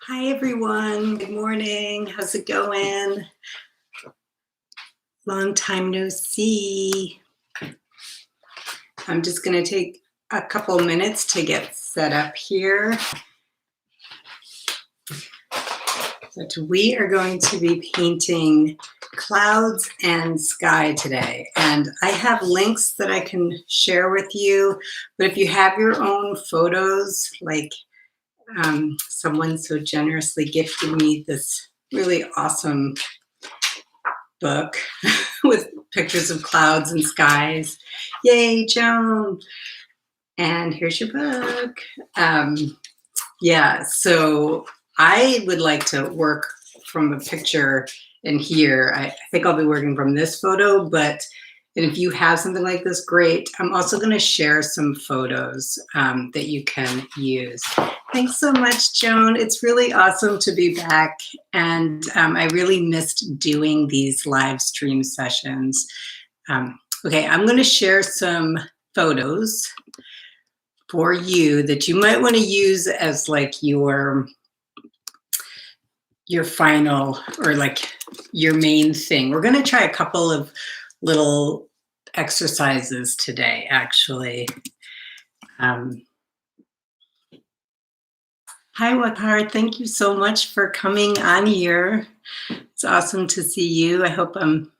Hi everyone, good morning. How's it going? Long time no see. I'm just going to take a couple minutes to get set up here. But we are going to be painting clouds and sky today. And I have links that I can share with you. But if you have your own photos, like someone so generously gifted me this really awesome book with pictures of clouds and skies. Yay, Joan! And here's your book. Yeah, so I would like to work from a picture in here. I think I'll be working from this photo, but if you have something like this, great. I'm also going to share some photos that you can use. Thanks so much, Joan. It's really awesome to be back. And I really missed doing these live stream sessions. Okay, I'm going to share some photos for you that you might want to use as like your final or like your main thing. We're going to try a couple of little exercises today, actually. Hi, Wakar. Thank you so much for coming on here. It's awesome to see you. I hope I'm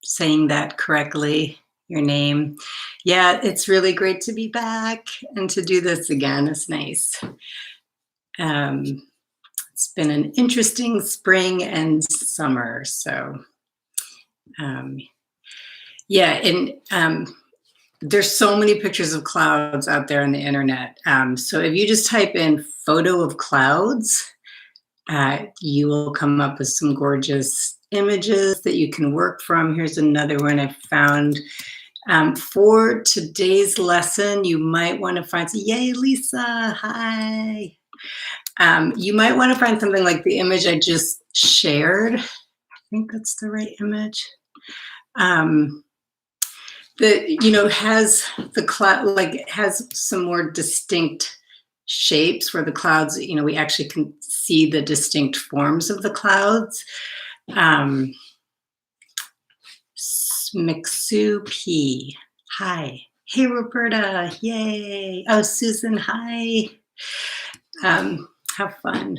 saying that correctly, your name. Yeah, it's really great to be back and to do this again. It's nice. It's been an interesting spring and summer, so yeah, and there's so many pictures of clouds out there on the internet. So if you just type in photo of clouds, you will come up with some gorgeous images that you can work from. Here's another one I found. For today's lesson, you might want to find, yay, Lisa, hi. You might want to find something like the image I just shared. I think that's the right image. That has the cloud, like it has some more distinct shapes where the clouds, we actually can see the distinct forms of the clouds. Mixu P, hi. Hey, Roberta, yay. Oh, Susan, hi. Have fun,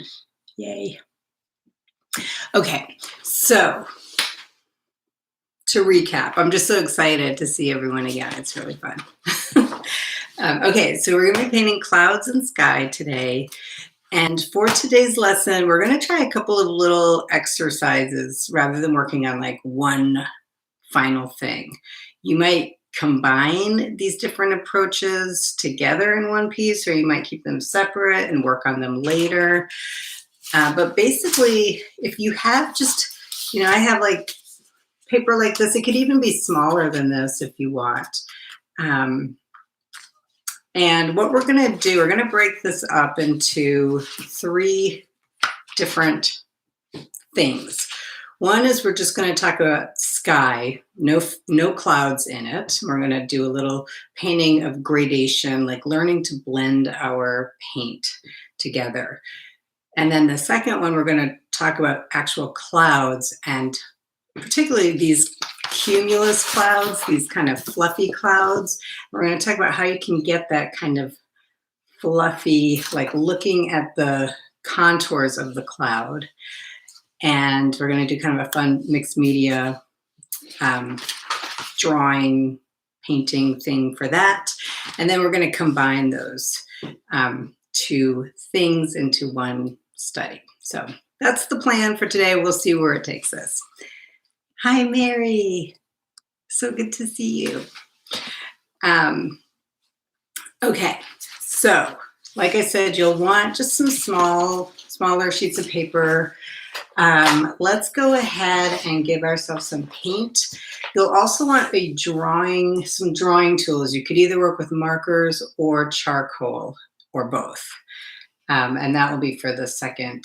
yay. Okay, so to recap, I'm just so excited to see everyone again. It's really fun. Okay, so we're going to be painting clouds and sky today. And for today's lesson, we're going to try a couple of little exercises rather than working on like one final thing. You might combine these different approaches together in one piece, or you might keep them separate and work on them later. But basically, if you have just, I have like paper like this. It could even be smaller than this if you want. And what we're going to do, we're going to break this up into 3 different things. One is we're just going to talk about sky, no clouds in it. We're going to do a little painting of gradation, like learning to blend our paint together. And then the second one, we're going to talk about actual clouds, and particularly these cumulus clouds, these kind of fluffy clouds. We're going to talk about how you can get that kind of fluffy, like looking at the contours of the cloud. And we're going to do kind of a fun mixed media drawing, painting thing for that. And then we're going to combine those 2 things into one study. So that's the plan for today. We'll see where it takes us. Hi, Mary. So good to see you. Okay, so like I said, you'll want just some smaller sheets of paper. Let's go ahead and give ourselves some paint. You'll also want some drawing tools. You could either work with markers or charcoal or both. And that will be for the second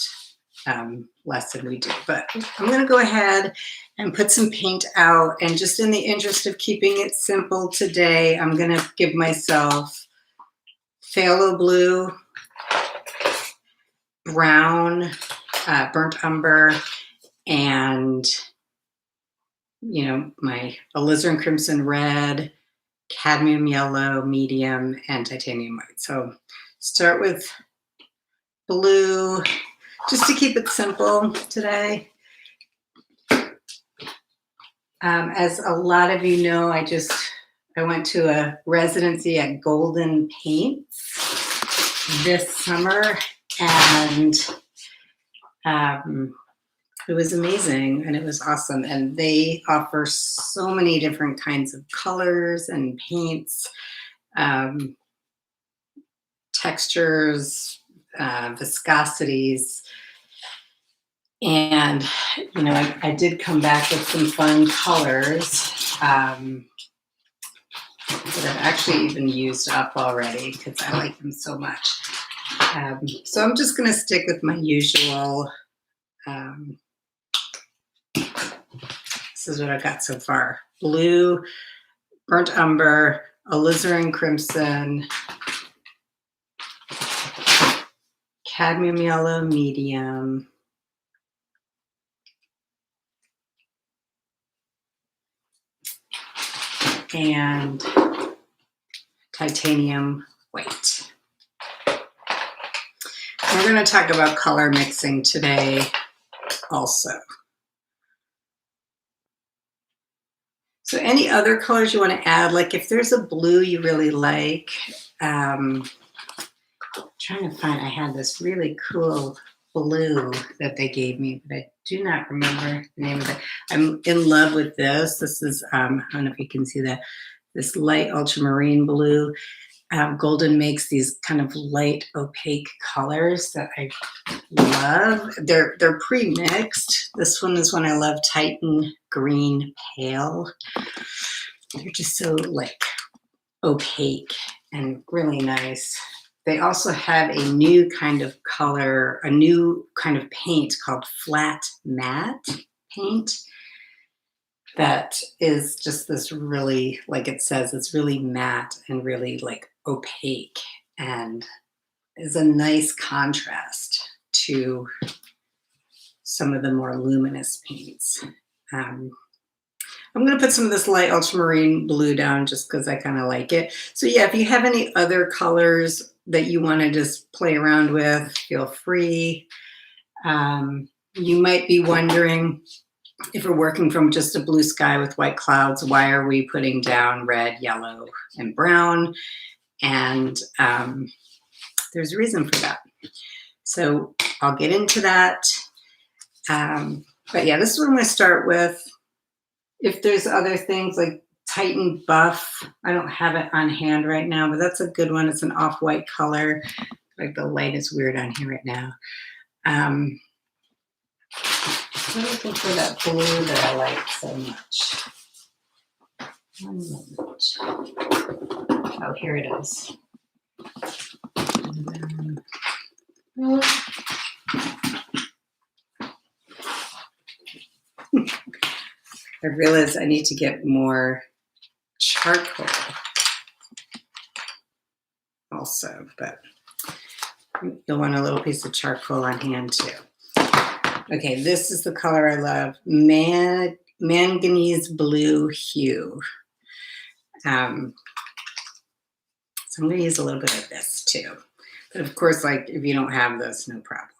lesson we do. But I'm going to go ahead and put some paint out. And just in the interest of keeping it simple today, I'm going to give myself phthalo blue, brown, burnt umber, and, you know, my alizarin crimson red, cadmium yellow, medium, and titanium white. So start with blue, just to keep it simple today. As a lot of you know, I went to a residency at Golden Paints this summer, and it was amazing and it was awesome. And they offer so many different kinds of colors and paints, textures, viscosities. And, you know, I did come back with some fun colors that I've actually even used up already because I like them so much. So I'm just going to stick with my usual. This is what I've got so far. Blue, burnt umber, alizarin crimson, cadmium yellow, medium, and titanium white. We're going to talk about color mixing today also. So any other colors you want to add, like if there's a blue you really like, trying to find, I had this really cool blue that they gave me, but I do not remember the name of it. I'm in love with this. This is, I don't know if you can see that, this light ultramarine blue. Golden makes these kind of light opaque colors that I love. They're pre-mixed. This one is one I love, Titan Green Pale. They're just so like opaque and really nice. They also have a new kind of color, a new kind of paint called flat matte paint that is just this really, like it says, it's really matte and really like opaque and is a nice contrast to some of the more luminous paints. I'm going to put some of this light ultramarine blue down just because I kind of like it. So yeah, if you have any other colors that you want to just play around with, feel free. You might be wondering, if we're working from just a blue sky with white clouds, why are we putting down red, yellow, and brown? And there's a reason for that. So I'll get into that. But yeah, this is what I'm going to start with. If there's other things like Titan Buff, I don't have it on hand right now, but that's a good one. It's an off-white color. Like the light is weird on here right now. I'm looking for that blue that I like so much. 1 moment. Oh, here it is. I realize I need to get more charcoal also, but you'll want a little piece of charcoal on hand too. Okay, this is the color I love, manganese blue hue. So I'm going to use a little bit of this too. But of course, like if you don't have this, no problem.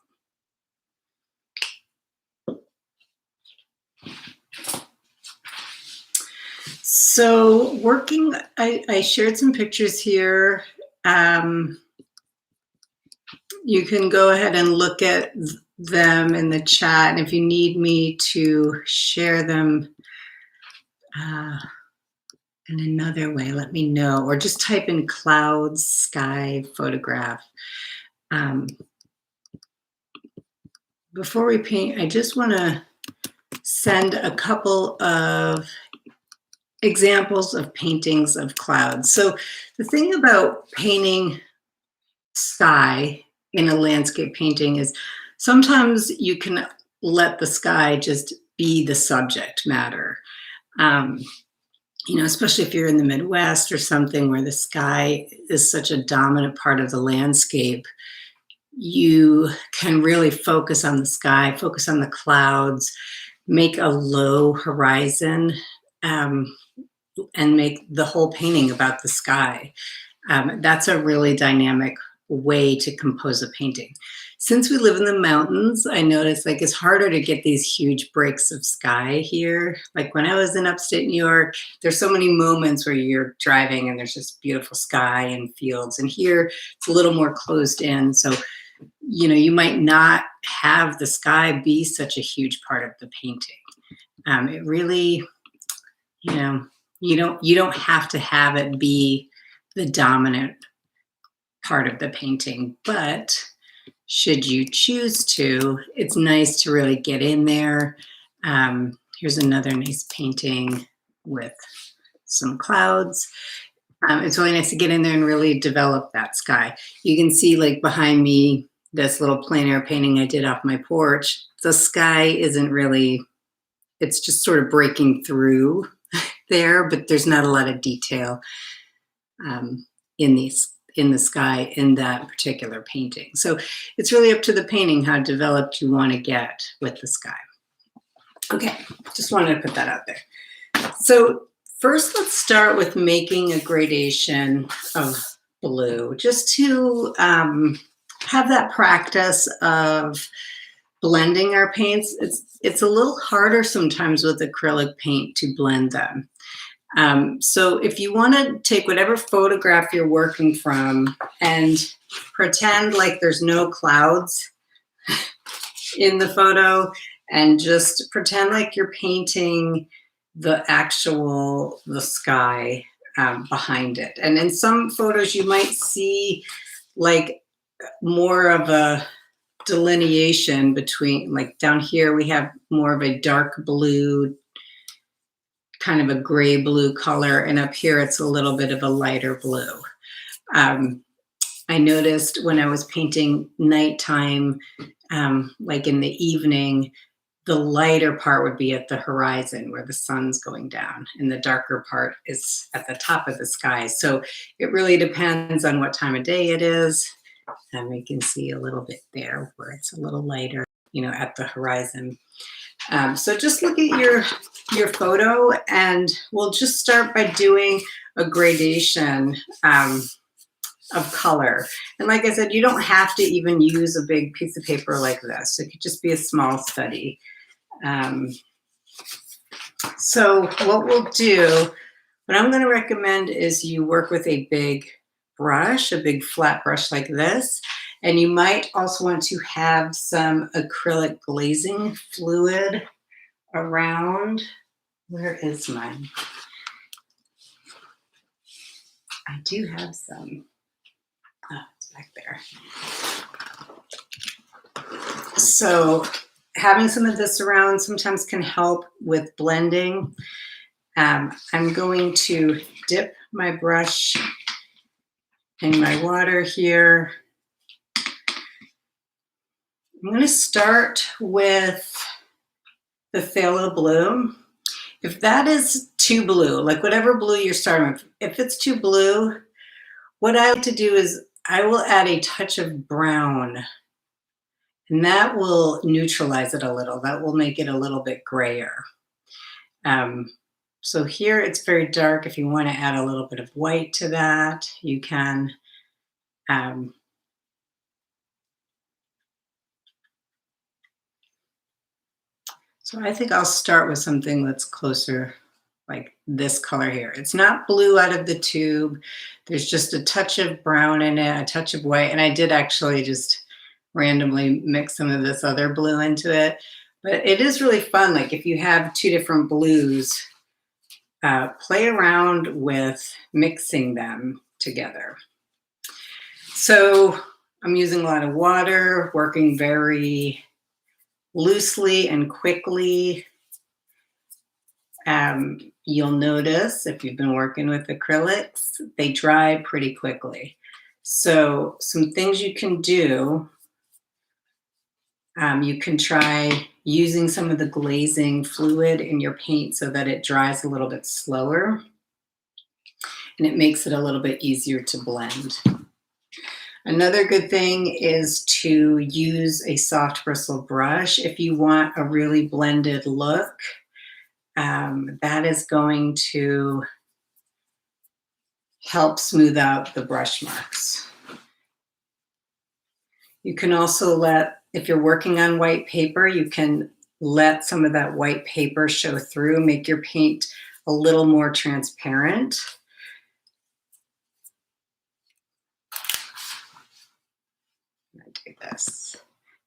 So working, I shared some pictures here. You can go ahead and look at them in the chat. And if you need me to share them in another way, let me know. Or just type in clouds, sky, photograph. Before we paint, I just want to send a couple of examples of paintings of clouds. So the thing about painting sky in a landscape painting is sometimes you can let the sky just be the subject matter. You know, especially if you're in the Midwest or something where the sky is such a dominant part of the landscape, you can really focus on the sky, focus on the clouds, make a low horizon, um, and make the whole painting about the sky. That's a really dynamic way to compose a painting. Since we live in the mountains, I noticed like it's harder to get these huge breaks of sky here. Like when I was in upstate New York, there's so many moments where you're driving and there's just beautiful sky and fields. And here it's a little more closed in. So, you might not have the sky be such a huge part of the painting. It really, you know, you don't have to have it be the dominant part of the painting, but should you choose to, it's nice to really get in there. Here's another nice painting with some clouds. It's really nice to get in there and really develop that sky. You can see like behind me, this little plein air painting I did off my porch. The sky isn't really, it's just sort of breaking through there, but there's not a lot of detail in the sky in that particular painting. So it's really up to the painting how developed you want to get with the sky. Okay, just wanted to put that out there. So first, let's start with making a gradation of blue, just to have that practice of blending our paints. It's a little harder sometimes with acrylic paint to blend them. So if you want to take whatever photograph you're working from and pretend like there's no clouds in the photo, and just pretend like you're painting the sky behind it. And in some photos you might see like more of a delineation between, like down here we have more of a dark blue, kind of a gray blue color, and up here it's a little bit of a lighter blue. I noticed when I was painting nighttime, like in the evening, the lighter part would be at the horizon where the sun's going down, and the darker part is at the top of the sky. So it really depends on what time of day it is. And we can see a little bit there where it's a little lighter, at the horizon. So just look at your photo, and we'll just start by doing a gradation of color. And like I said, you don't have to even use a big piece of paper like this. It could just be a small study. So what we'll do, what I'm going to recommend is you work with a big brush, a big flat brush like this. And you might also want to have some acrylic glazing fluid around. Where is mine? I do have some. Oh, it's back there. So having some of this around sometimes can help with blending. I'm going to dip my brush in my water here. I'm going to start with the phthalo blue. If that is too blue, like whatever blue you're starting with, if it's too blue, what I like to do is I will add a touch of brown, and that will neutralize it a little. That will make it a little bit grayer. So here it's very dark. If you want to add a little bit of white to that, you can. So I think I'll start with something that's closer, like this color here. It's not blue out of the tube. There's just a touch of brown in it, a touch of white. And I did actually just randomly mix some of this other blue into it. But it is really fun. Like if you have two different blues, play around with mixing them together. So I'm using a lot of water, working very loosely and quickly. You'll notice if you've been working with acrylics, they dry pretty quickly. So some things you can do, you can try using some of the glazing fluid in your paint so that it dries a little bit slower, and it makes it a little bit easier to blend. Another good thing is to use a soft bristle brush if you want a really blended look. That is going to help smooth out the brush marks. You can also if you're working on white paper, you can let some of that white paper show through, make your paint a little more transparent. I do this.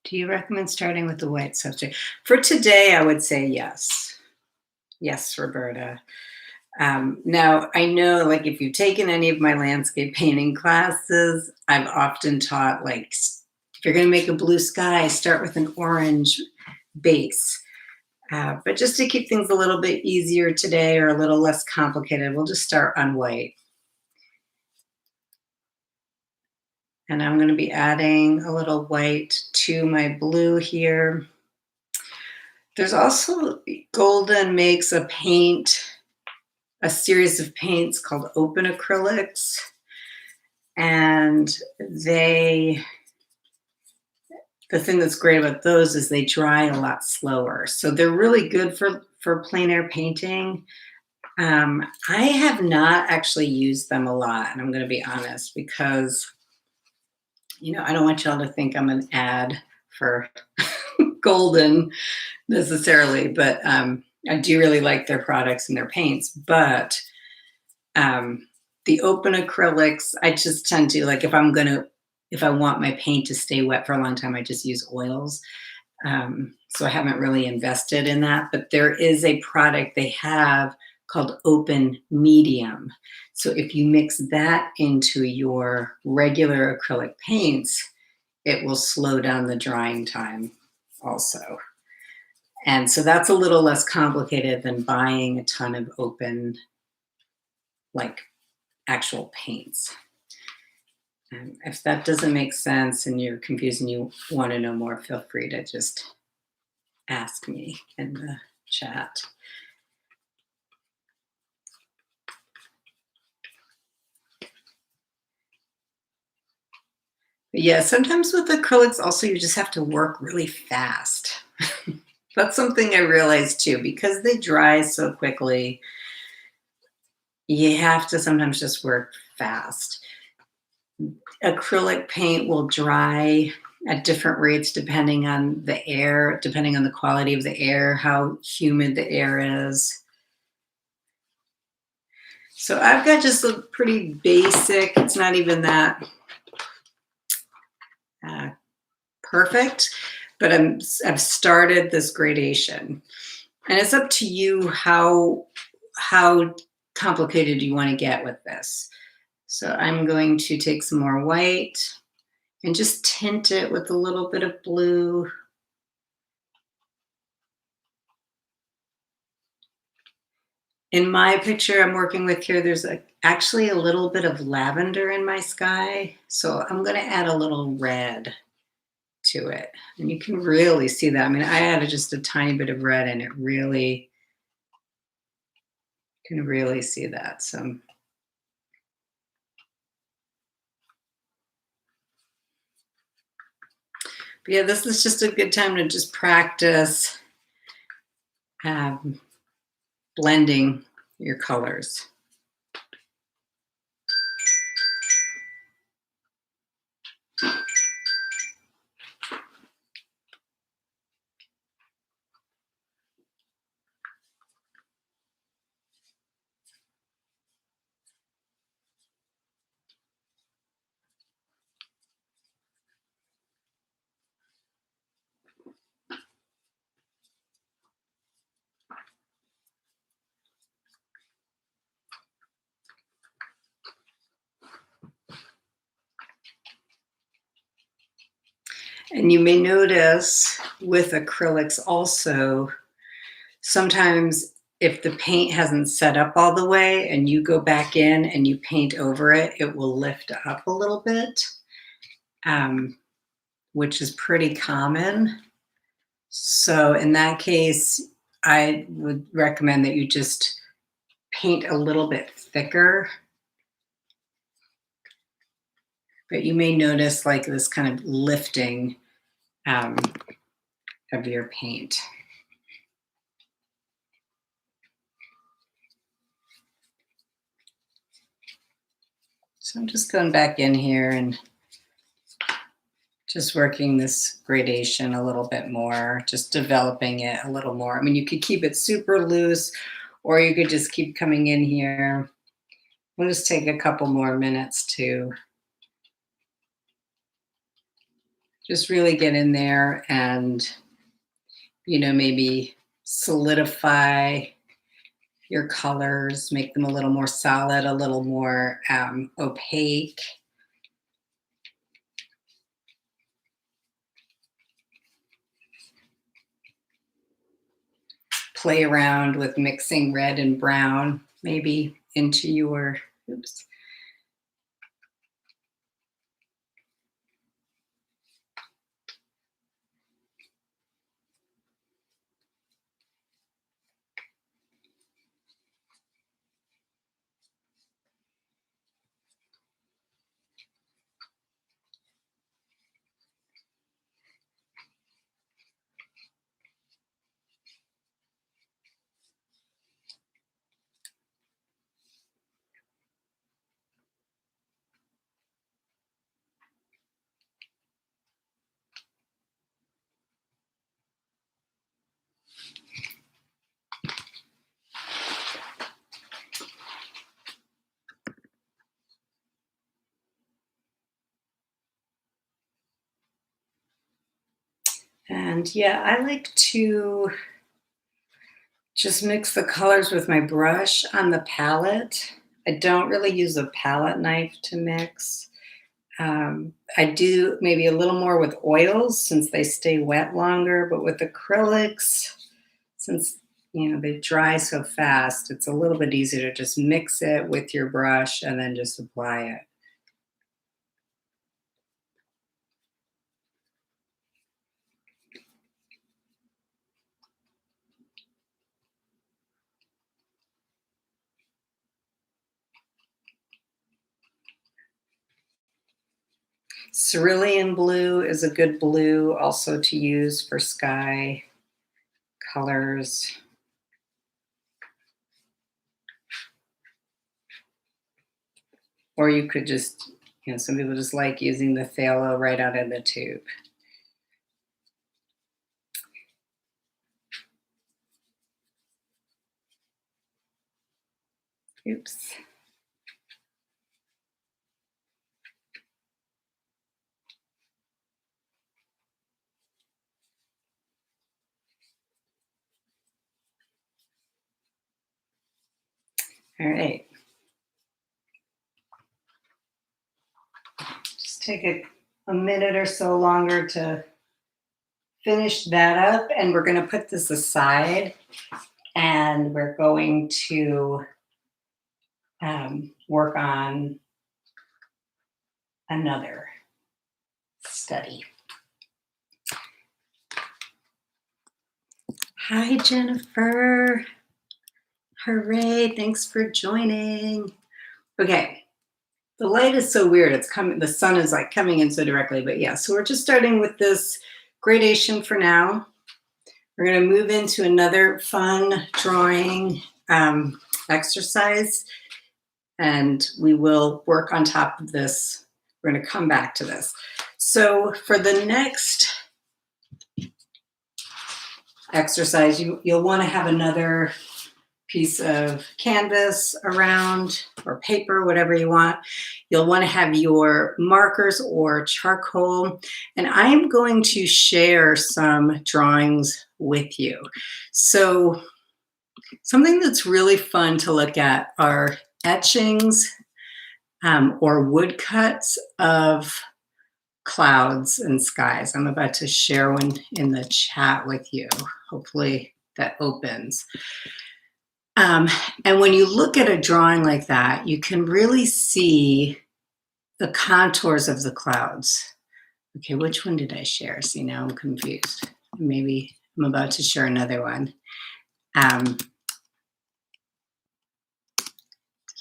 Do you recommend starting with the white subject? For today, I would say yes. Yes, Roberta. Now, I know, like, if you've taken any of my landscape painting classes, I've often taught, like, if you're going to make a blue sky, start with an orange base. But just to keep things a little bit easier today or a little less complicated, we'll just start on white. And I'm going to be adding a little white to my blue here. There's also, Golden makes a series of paints called open acrylics. And the thing that's great about those is they dry a lot slower. So they're really good for plein air painting. I have not actually used them a lot, and I'm going to be honest, because, I don't want y'all to think I'm an ad for Golden necessarily, but I do really like their products and their paints. But the open acrylics, I just tend to, like, if I want my paint to stay wet for a long time, I just use oils. So I haven't really invested in that, but there is a product they have called Open Medium. So if you mix that into your regular acrylic paints, it will slow down the drying time also. And so that's a little less complicated than buying a ton of open, like, actual paints. And if that doesn't make sense and you're confused and you want to know more, feel free to just ask me in the chat. But yeah, sometimes with acrylics also you just have to work really fast. That's something I realized too, because they dry so quickly. You have to sometimes just work fast. Acrylic paint will dry at different rates depending on the air, depending on the quality of the air, how humid the air is. So I've got just a pretty basic, it's not even that perfect, but I've started this gradation. And it's up to you how complicated you want to get with this. So I'm going to take some more white and just tint it with a little bit of blue. In my picture I'm working with here, there's actually a little bit of lavender in my sky. So I'm going to add a little red to it. And you can really see that. I mean, I added just a tiny bit of red and you can really see that. So but yeah, this is just a good time to just practice blending your colors. And you may notice with acrylics also, sometimes if the paint hasn't set up all the way and you go back in and you paint over it, it will lift up a little bit, which is pretty common. So in that case, I would recommend that you just paint a little bit thicker. but you may notice like this kind of lifting of your paint. So I'm just going back in here and just working this gradation a little bit more, just developing it a little more. I mean, you could keep it super loose, or you could just keep coming in here. We'll just take a couple more minutes to just really get in there and, you know, maybe solidify your colors, make them a little more solid, a little more opaque. Play around with mixing red and brown, maybe into your, oops. And yeah, I like to just mix the colors with my brush on the palette. I don't really use a palette knife to mix. I do maybe a little more with oils since they stay wet longer, but with acrylics, since you know they dry so fast, it's a little bit easier to just mix it with your brush and then just apply it. Cerulean blue is a good blue also to use for sky colors. Or you could just, you know, some people just like using the phthalo right out of the tube. Oops. All right. Just take a minute or so longer to finish that up, and we're going to put this aside, and we're going to work on another study. Hi, Jennifer. Hooray, thanks for joining. Okay, the light is so weird. It's coming, the sun is like coming in so directly, but yeah, so we're just starting with this gradation for now. We're going to move into another fun drawing exercise, and we will work on top of this. We're going to come back to this. So for the next exercise, you'll want to have another piece of canvas around, or paper, whatever you want. You'll want to have your markers or charcoal, and I'm going to share some drawings with you. So something that's really fun to look at are etchings or woodcuts of clouds and skies. I'm about to share one in the chat with you. Hopefully that opens. And when you look at a drawing like that, you can really see the contours of the clouds. Okay, which one did I share? See, now I'm confused. Maybe I'm about to share another one.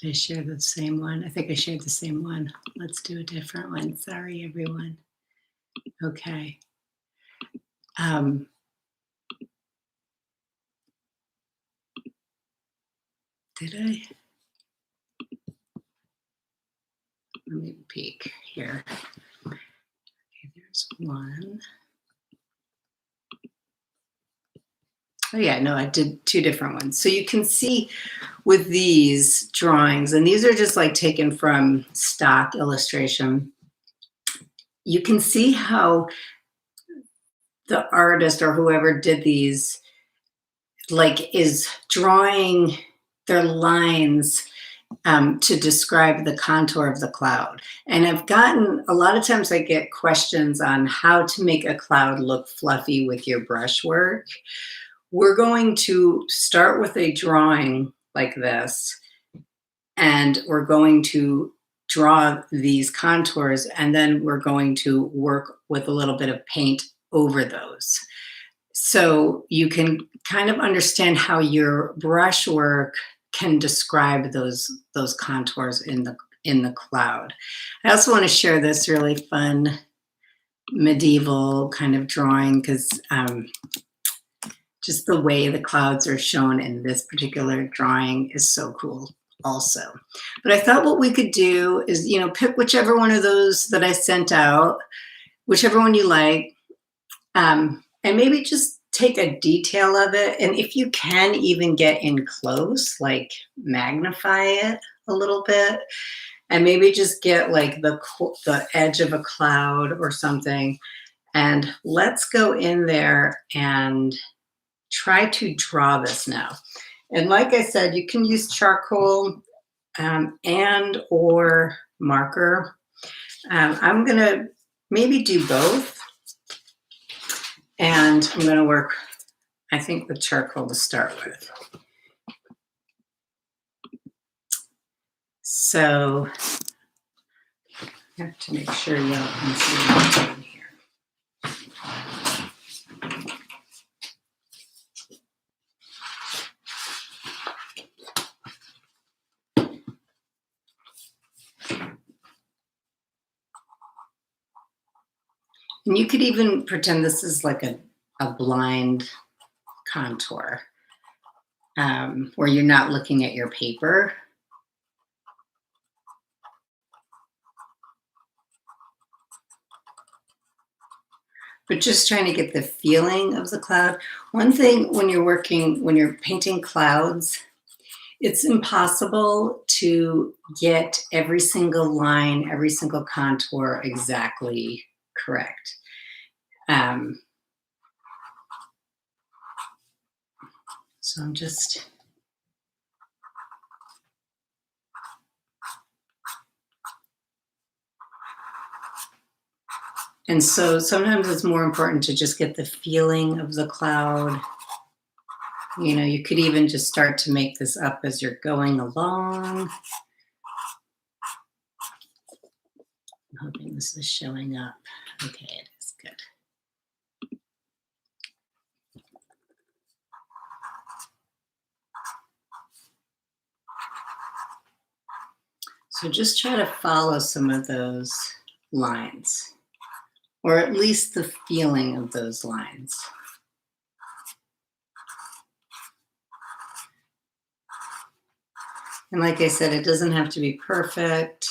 Did Did I share the same one? I think I shared the same one. Let's do a different one. Sorry, everyone. Okay. Did I? Let me peek here. Okay, there's one. Oh yeah, no, I did two different ones. So you can see with these drawings, and these are just like taken from stock illustration, you can see how the artist or whoever did these like is drawing their lines to describe the contour of the cloud. And I've gotten, a lot of times I get questions on how to make a cloud look fluffy with your brushwork. We're going to start with a drawing like this, and we're going to draw these contours, and then we're going to work with a little bit of paint over those. So you can kind of understand how your brushwork can describe those contours in the cloud. I also want to share this really fun medieval kind of drawing because just the way the clouds are shown in this particular drawing is so cool also. But I thought what we could do is, you know, pick whichever one of those that I sent out, whichever one you like, and maybe just take a detail of it. And if you can even get in close, like magnify it a little bit, and maybe just get like the edge of a cloud or something. And let's go in there and try to draw this now. And like I said, you can use charcoal and or marker. I'm gonna maybe do both. And I'm gonna work, I think, with charcoal to start with. So I have to make sure y'all can see what's on here. And you could even pretend this is like a blind contour where you're not looking at your paper. But just trying to get the feeling of the cloud. One thing when you're painting clouds, it's impossible to get every single line, every single contour exactly correct. So I'm just, and so sometimes it's more important to just get the feeling of the cloud. You know, you could even just start to make this up as you're going along. I'm hoping this is showing up. Okay, it is good. So just try to follow some of those lines, or at least the feeling of those lines. And like I said, it doesn't have to be perfect.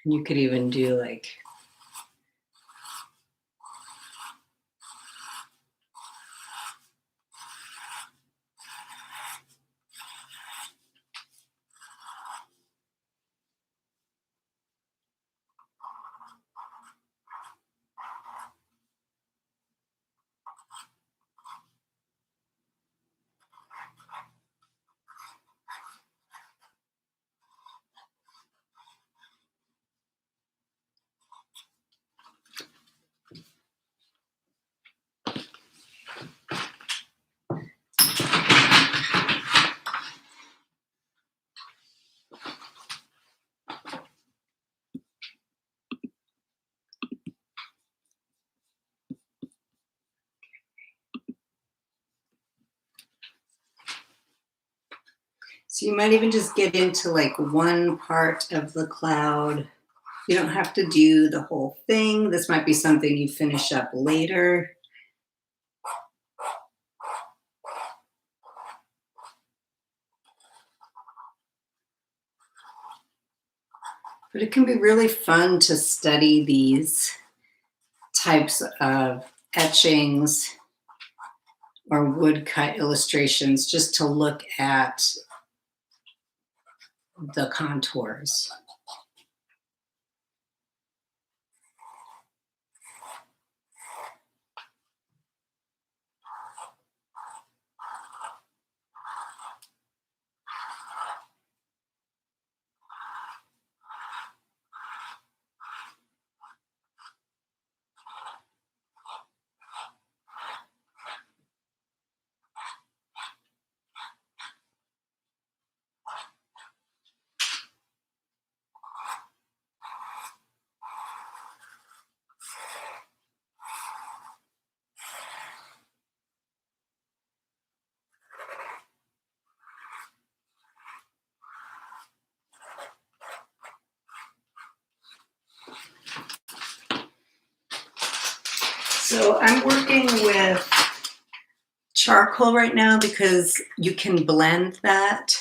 And you could even do like, So you might even just get into like one part of the cloud. You don't have to do the whole thing. This might be something you finish up later. But it can be really fun to study these types of etchings or woodcut illustrations just to look at the contours. So I'm working with charcoal right now because you can blend that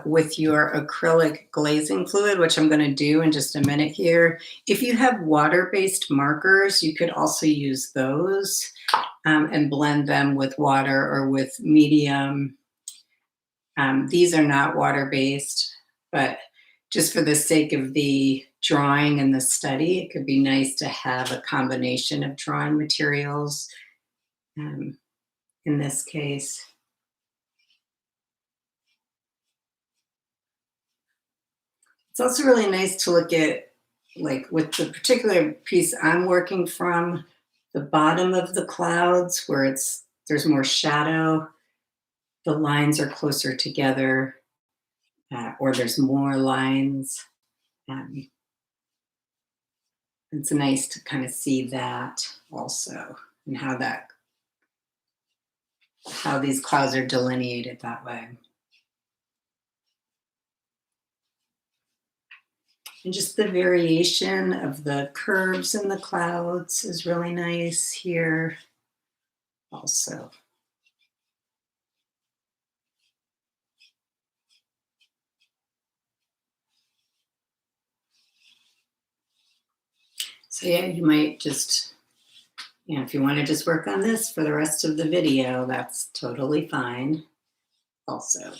with your acrylic glazing fluid, which I'm going to do in just a minute here. If you have water-based markers, you could also use those and blend them with water or with medium. These are not water-based, but just for the sake of the drawing and the study, it could be nice to have a combination of drawing materials in this case. It's also really nice to look at, like with the particular piece I'm working from, the bottom of the clouds where there's more shadow, the lines are closer together, or there's more lines. Um, it's nice to kind of see that also, and how these clouds are delineated that way. And just the variation of the curves in the clouds is really nice here also. So yeah, you might just, if you want to just work on this for the rest of the video, that's totally fine also.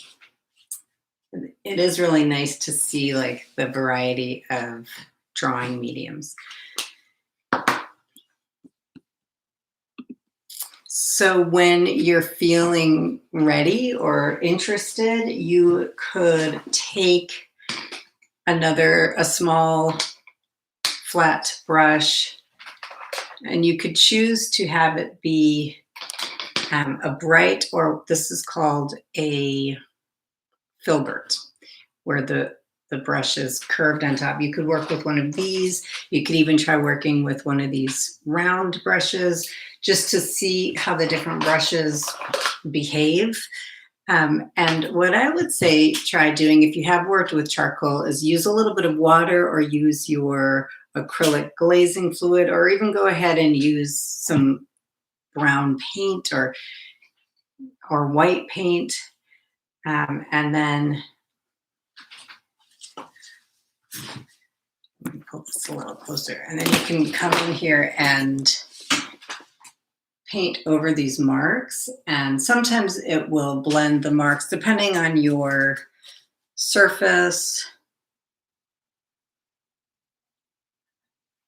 It is really nice to see like the variety of drawing mediums. So when you're feeling ready or interested, you could take a small flat brush, and you could choose to have it be a bright, or this is called a filbert, where the brush is curved on top. You could work with one of these. You could even try working with one of these round brushes just to see how the different brushes behave. And what I would say try doing if you have worked with charcoal is use a little bit of water or use your acrylic glazing fluid, or even go ahead and use some brown paint or white paint. And then let me pull this a little closer. And then you can come in here and paint over these marks. And sometimes it will blend the marks depending on your surface.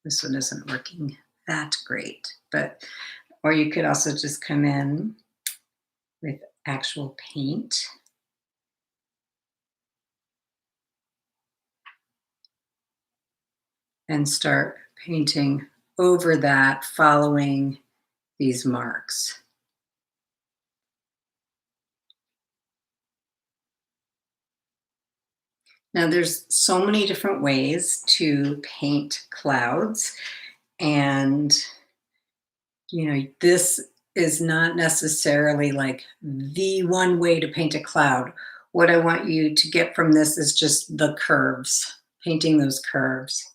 This one isn't working that great, or you could also just come in with actual paint. And start painting over that, following these marks. Now there's so many different ways to paint clouds, and this is not necessarily like the one way to paint a cloud. What I want you to get from this is just the curves, painting those curves.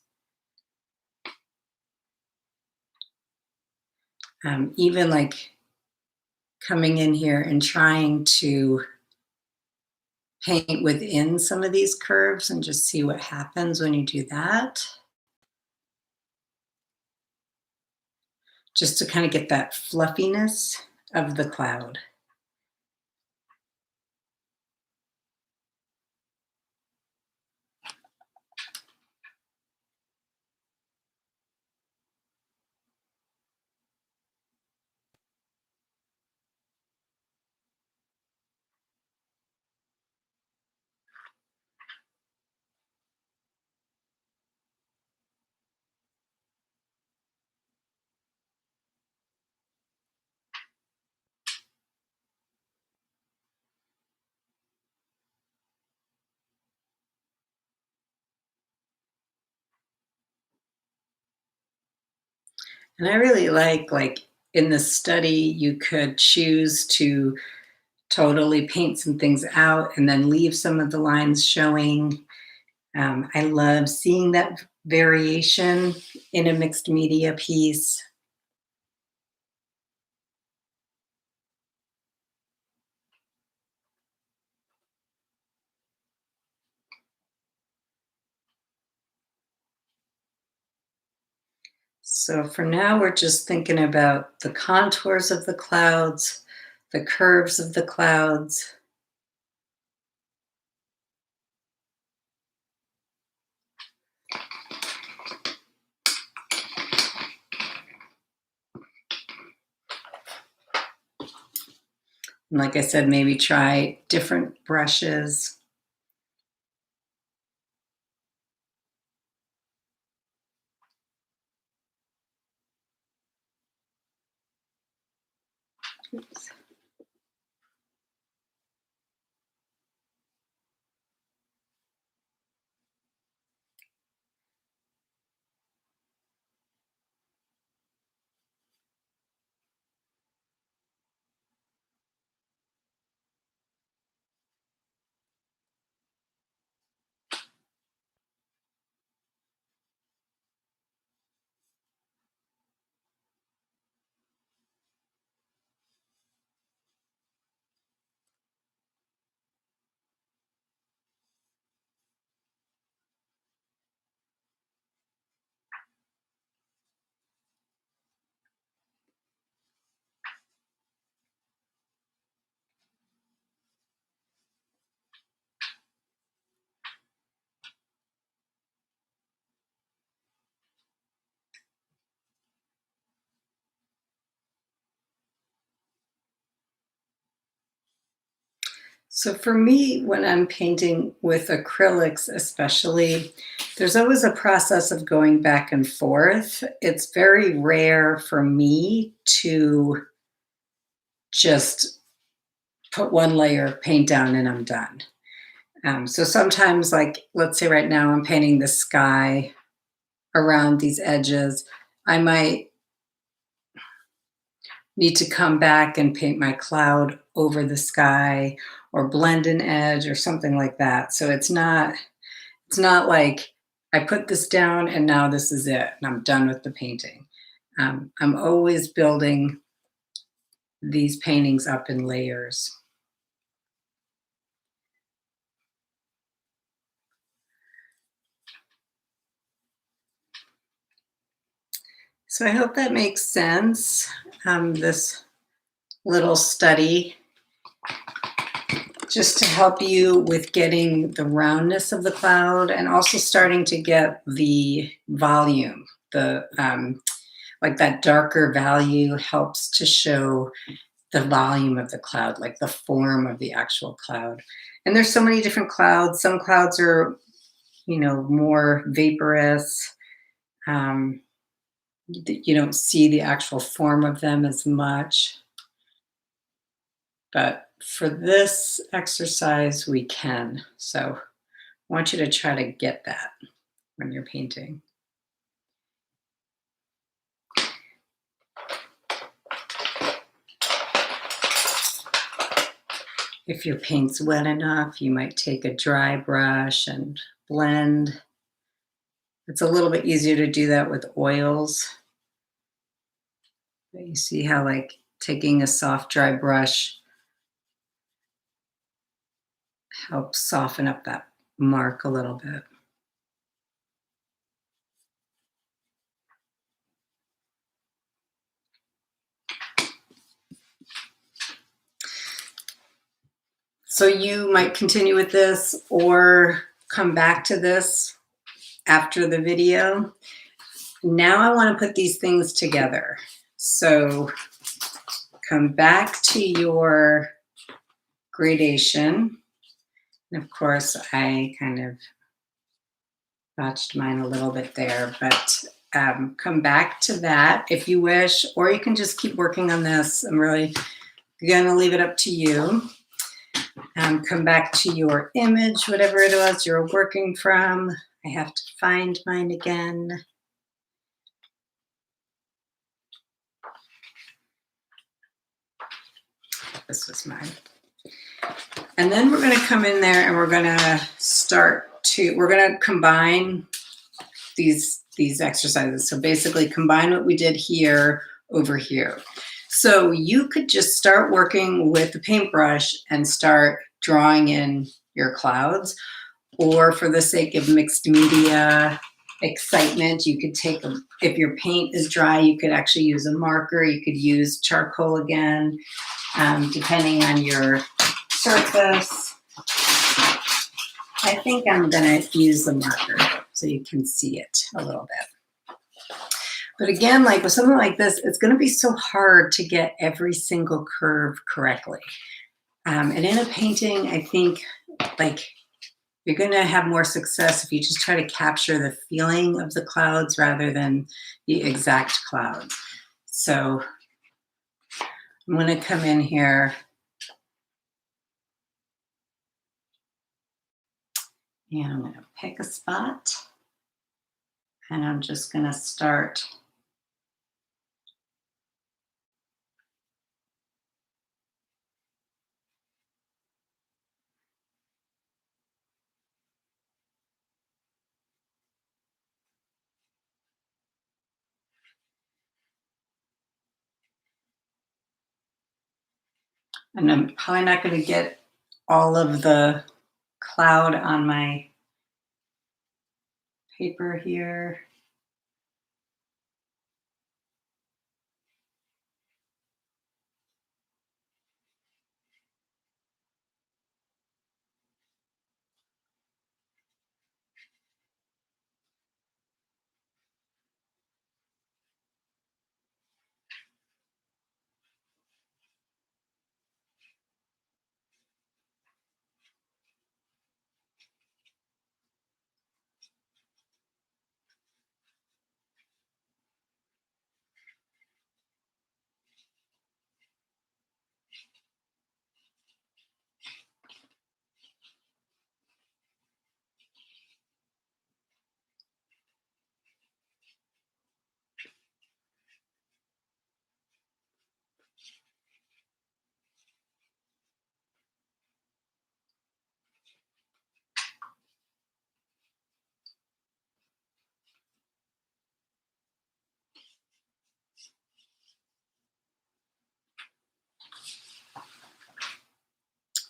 Even like coming in here and trying to paint within some of these curves and just see what happens when you do that. Just to kind of get that fluffiness of the cloud. And I really like in the study, you could choose to totally paint some things out and then leave some of the lines showing. I love seeing that variation in a mixed media piece. So for now, we're just thinking about the contours of the clouds, the curves of the clouds. And like I said, maybe try different brushes. Oops. So for me, when I'm painting with acrylics especially, there's always a process of going back and forth. It's very rare for me to just put one layer of paint down and I'm done. So sometimes, like, let's say right now I'm painting the sky around these edges, I might need to come back and paint my cloud over the sky or blend an edge or something like that. So it's not like I put this down and now this is it and I'm done with the painting. I'm always building these paintings up in layers. So I hope that makes sense. This little study just to help you with getting the roundness of the cloud and also starting to get the volume. The like that darker value helps to show the volume of the cloud, like the form of the actual cloud. And there's so many different clouds. Some clouds are, more vaporous. You don't see the actual form of them as much. But for this exercise, we can. So I want you to try to get that when you're painting. If your paint's wet enough, you might take a dry brush and blend. It's a little bit easier to do that with oils. But you see how like taking a soft dry brush helps soften up that mark a little bit. So you might continue with this or come back to this after the video. Now I want to put these things together. So come back to your gradation. And of course, I kind of botched mine a little bit there, but come back to that if you wish, or you can just keep working on this. I'm really going to leave it up to you. Come back to your image, whatever it was you're working from. I have to find mine again. This was mine. And then we're going to come in there and we're going to combine these exercises. So basically combine what we did here over here. So you could just start working with the paintbrush and start drawing in your clouds, or for the sake of mixed media excitement, you could take, if your paint is dry, you could actually use a marker. You could use charcoal again, depending on your surface. I think I'm going to use the marker so you can see it a little bit. But again, like with something like this, it's going to be so hard to get every single curve correctly. And in a painting, I think like you're going to have more success if you just try to capture the feeling of the clouds rather than the exact clouds. So I'm going to come in here and I'm going to pick a spot and I'm just going to start and I'm probably not going to get all of the cloud on my paper here.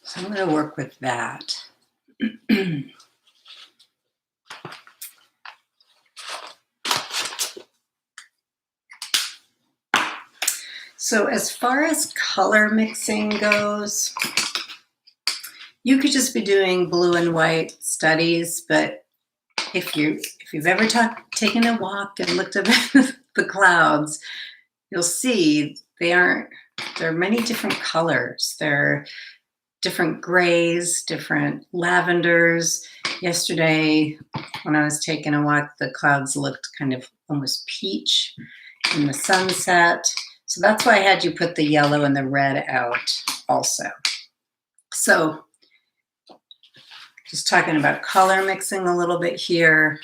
So I'm going to work with that. So as far as color mixing goes, you could just be doing blue and white studies, but if you've ever taken a walk and looked up at the clouds, you'll see there are many different colors. There are different grays, different lavenders. Yesterday, when I was taking a walk, the clouds looked kind of almost peach in the sunset. So that's why I had you put the yellow and the red out also. So just talking about color mixing a little bit here.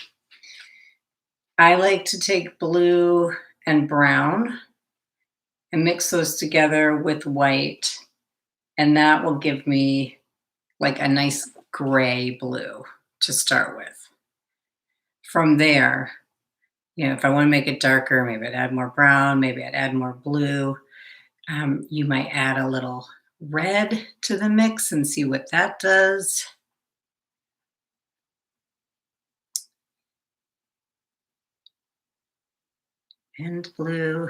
I like to take blue and brown and mix those together with white And that will give me like a nice gray blue to start with. From there, if I want to make it darker, maybe I'd add more brown, maybe I'd add more blue. You might add a little red to the mix and see what that does. And blue.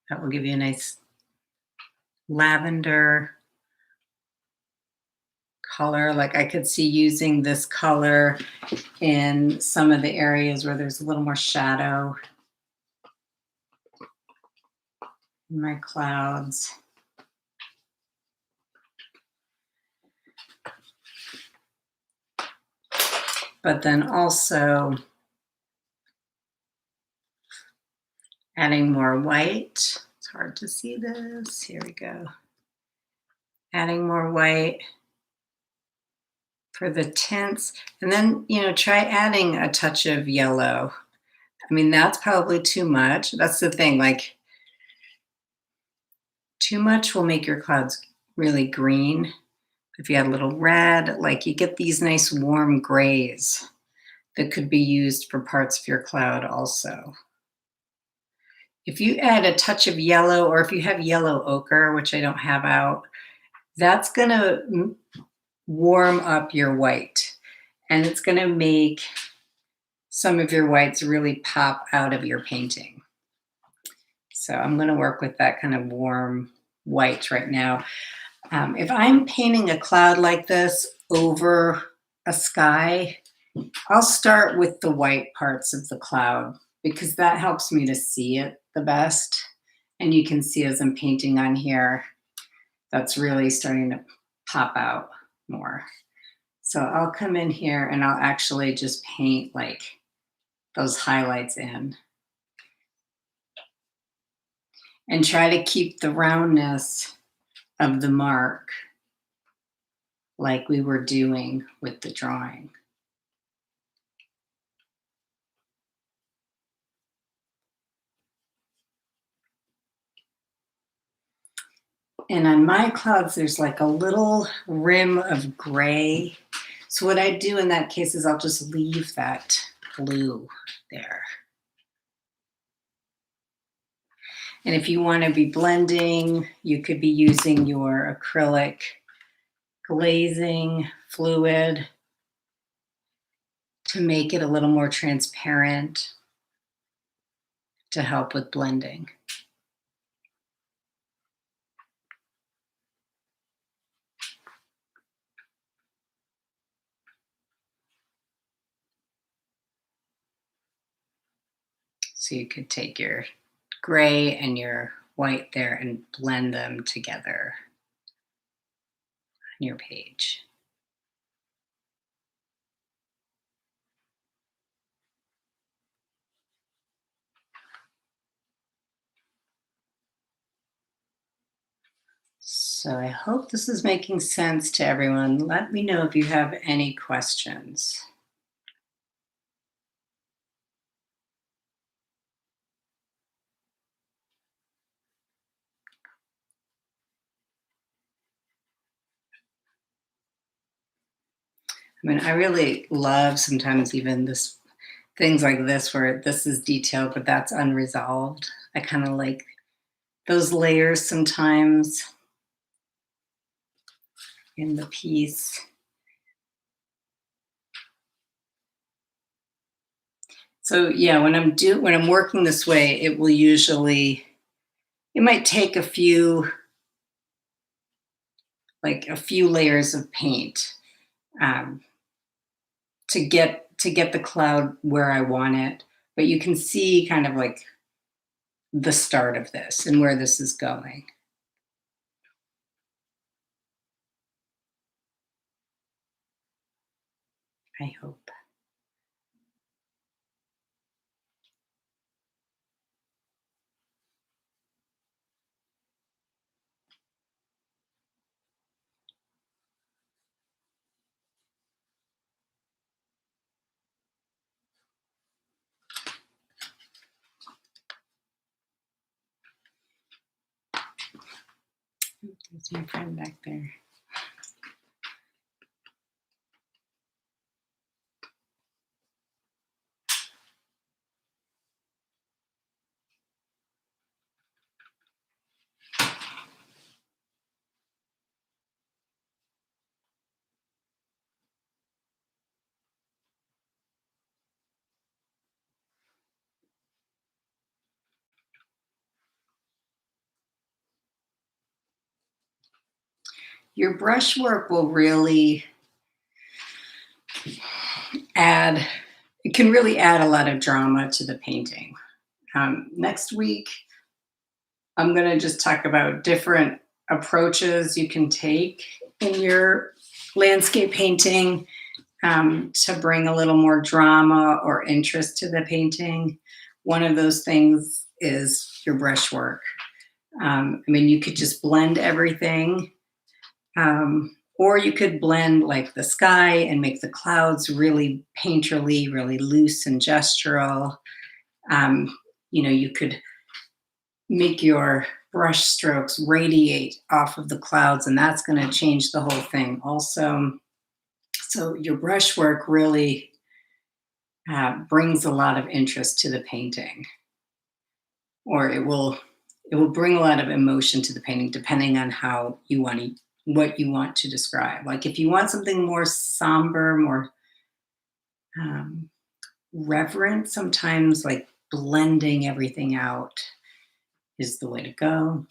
That will give you a nice lavender color. Like I could see using this color in some of the areas where there's a little more shadow in my clouds. But then also adding more white. It's hard to see this. Here we go. Adding more white for the tints. And then, try adding a touch of yellow. I mean, that's probably too much. That's the thing, like too much will make your clouds really green. If you add a little red, like you get these nice warm grays that could be used for parts of your cloud also. If you add a touch of yellow, or if you have yellow ochre, which I don't have out, that's gonna warm up your white, and it's gonna make some of your whites really pop out of your painting. So I'm gonna work with that kind of warm white right now. If I'm painting a cloud like this over a sky, I'll start with the white parts of the cloud because that helps me to see it the best. And you can see as I'm painting on here, that's really starting to pop out more. So I'll come in here and I'll actually just paint like those highlights in. And try to keep the roundness of the mark like we were doing with the drawing. And on my clouds, there's like a little rim of gray. So what I do in that case is I'll just leave that blue there. And if you want to be blending, you could be using your acrylic glazing fluid to make it a little more transparent to help with blending. So you could take your gray and your white there and blend them together on your page. So I hope this is making sense to everyone. Let me know if you have any questions. I mean, I really love sometimes even this things like this where this is detailed, but that's unresolved. I kind of like those layers sometimes in the piece. So yeah, when I'm working this way, it might take a few layers of paint to get the cloud where I want it. But you can see kind of like the start of this and where this is going. I hope. There's my friend back there. Your brushwork will really add, it can really add a lot of drama to the painting. Next week, I'm going to just talk about different approaches you can take in your landscape painting to bring a little more drama or interest to the painting. One of those things is your brushwork. I mean, you could just blend everything, or you could blend like the sky and make the clouds really painterly, really loose and gestural. You could make your brush strokes radiate off of the clouds, and that's going to change the whole thing also. So your brushwork really brings a lot of interest to the painting, or it will bring a lot of emotion to the painting, depending on how you want to, what you want to describe. Like if you want something more somber, more reverent, sometimes like blending everything out is the way to go.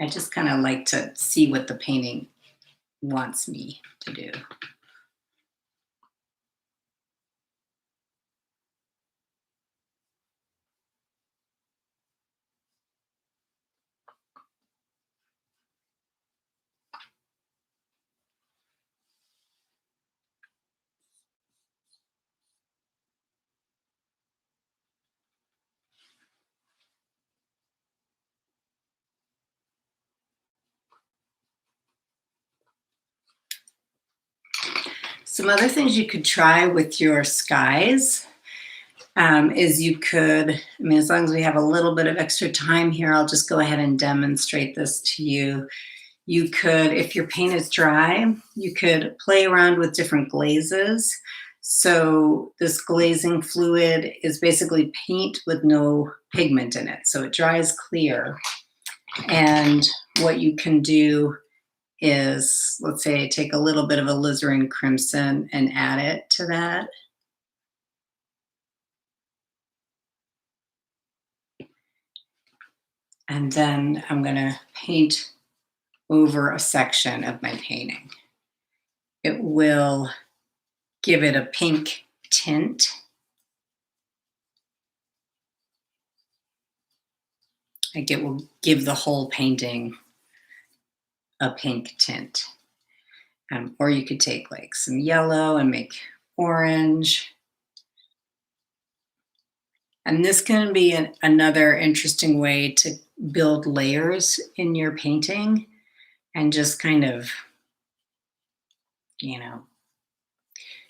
I just kind of like to see what the painting wants me to do. Some other things you could try with your skies is you could, I mean, as long as we have a little bit of extra time here, I'll just go ahead and demonstrate this to you. You could, if your paint is dry, you could play around with different glazes. So this glazing fluid is basically paint with no pigment in it. So it dries clear. And what you can do is, let's say, take a little bit of alizarin crimson and add it to that. And then I'm going to paint over a section of my painting. It will give it a pink tint. Like it will give the whole painting a pink tint. Or you could take like some yellow and make orange. And this can be another interesting way to build layers in your painting and just kind of,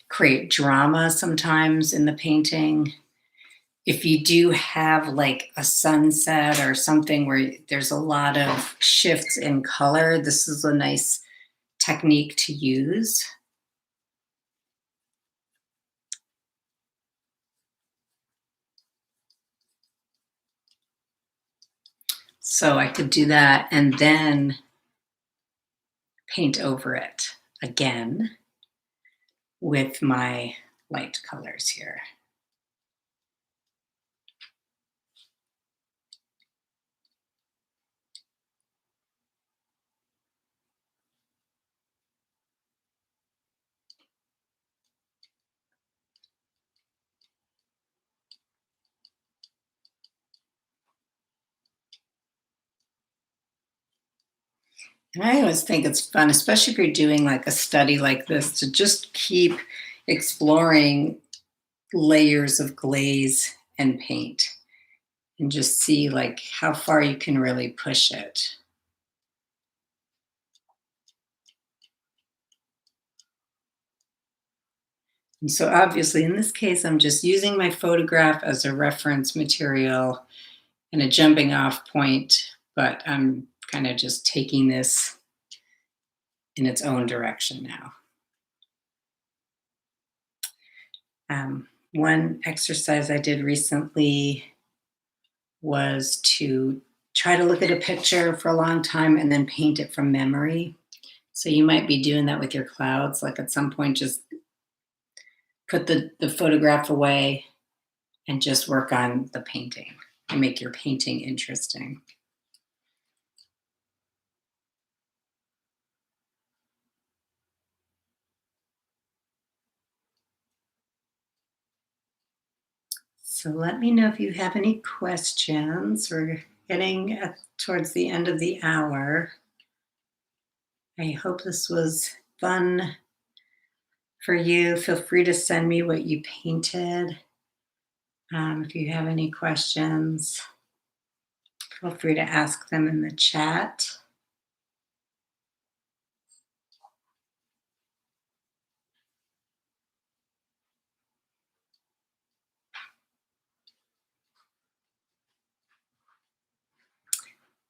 create drama sometimes in the painting. If you do have like a sunset or something where there's a lot of shifts in color, this is a nice technique to use. So I could do that and then paint over it again with my light colors here. And I always think it's fun, especially if you're doing like a study like this, to just keep exploring layers of glaze and paint and just see like how far you can really push it. And so obviously in this case, I'm just using my photograph as a reference material. and a jumping off point, but I'm kind of just taking this in its own direction now. One exercise I did recently was to try to look at a picture for a long time and then paint it from memory. So you might be doing that with your clouds, like at some point just put the photograph away and just work on the painting and make your painting interesting. So let me know if you have any questions. We're getting towards the end of the hour. I hope this was fun for you. Feel free to send me what you painted. If you have any questions, feel free to ask them in the chat.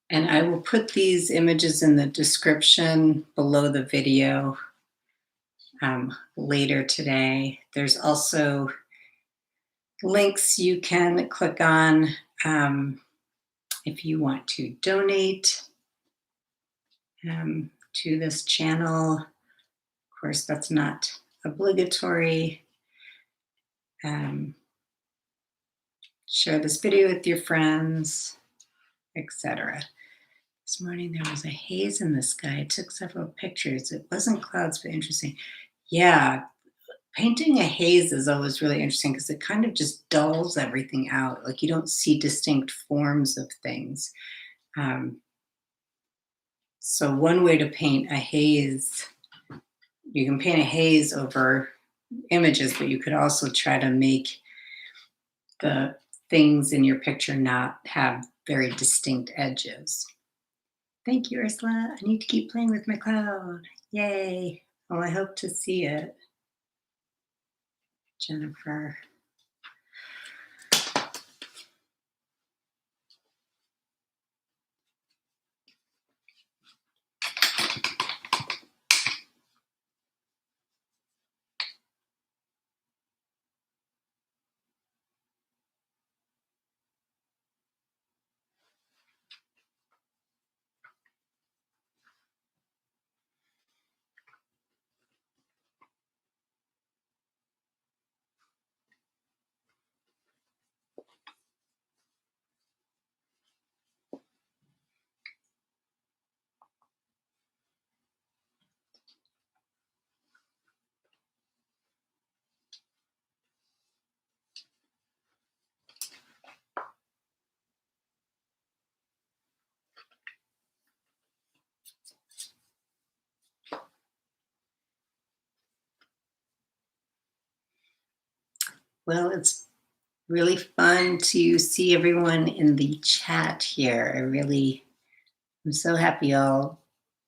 And I will put these images in the description below the video later today. There's also links you can click on if you want to donate to this channel. Of course, that's not obligatory. Share this video with your friends, etc. This morning there was a haze in the sky. I took several pictures. It wasn't clouds, but interesting. Yeah, painting a haze is always really interesting because it kind of just dulls everything out. Like you don't see distinct forms of things. So one way to paint a haze, you can paint a haze over images, but you could also try to make the things in your picture not have very distinct edges. Thank you, Ursula. I need to keep playing with my cloud. Yay. Well, I hope to see it. Jennifer. Well, it's really fun to see everyone in the chat here. I'm so happy y'all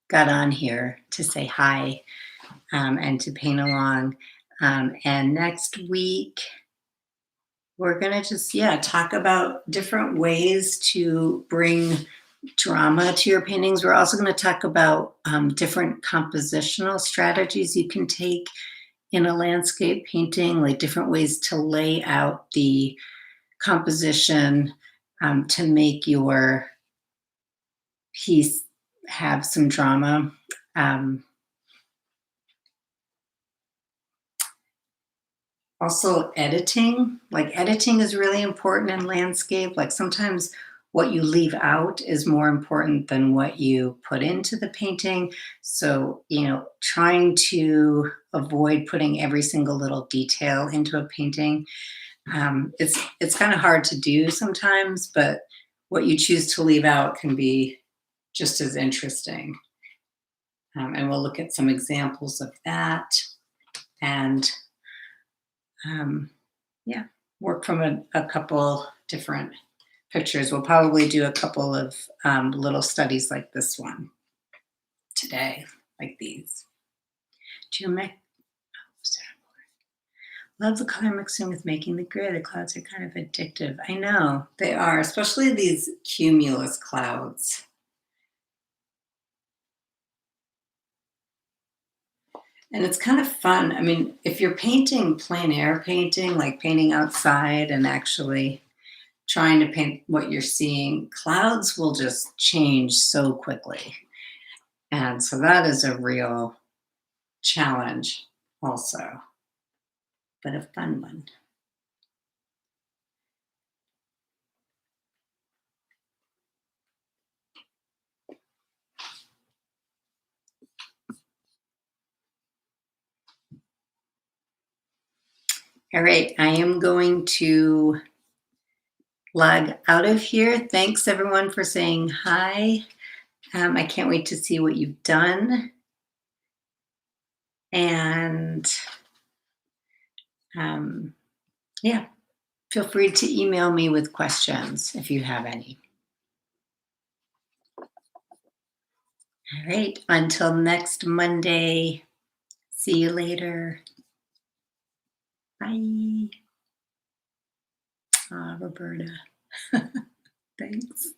got on here to say hi and to paint along. And next week, we're going to just, talk about different ways to bring drama to your paintings. We're also going to talk about different compositional strategies you can take in a landscape painting, like different ways to lay out the composition to make your piece have some drama. Also editing, like editing is really important in landscape. Like sometimes what you leave out is more important than what you put into the painting. So, trying to avoid putting every single little detail into a painting. It's kind of hard to do sometimes, but what you choose to leave out can be just as interesting. And we'll look at some examples of that. And work from a couple different pictures. We'll probably do a couple of little studies like this one today, like these. Love the color mixing with making the grid. The clouds are kind of addictive. I know they are, especially these cumulus clouds. And it's kind of fun. I mean, if you're painting plein air painting, like painting outside and actually trying to paint what you're seeing, clouds will just change so quickly. And so that is a real challenge also, but a fun one. All right, I am going to log out of here. Thanks everyone for saying hi. I can't wait to see what you've done. And yeah, feel free to email me with questions if you have any. All right, until next Monday, see you later. Bye. Roberta. Thanks.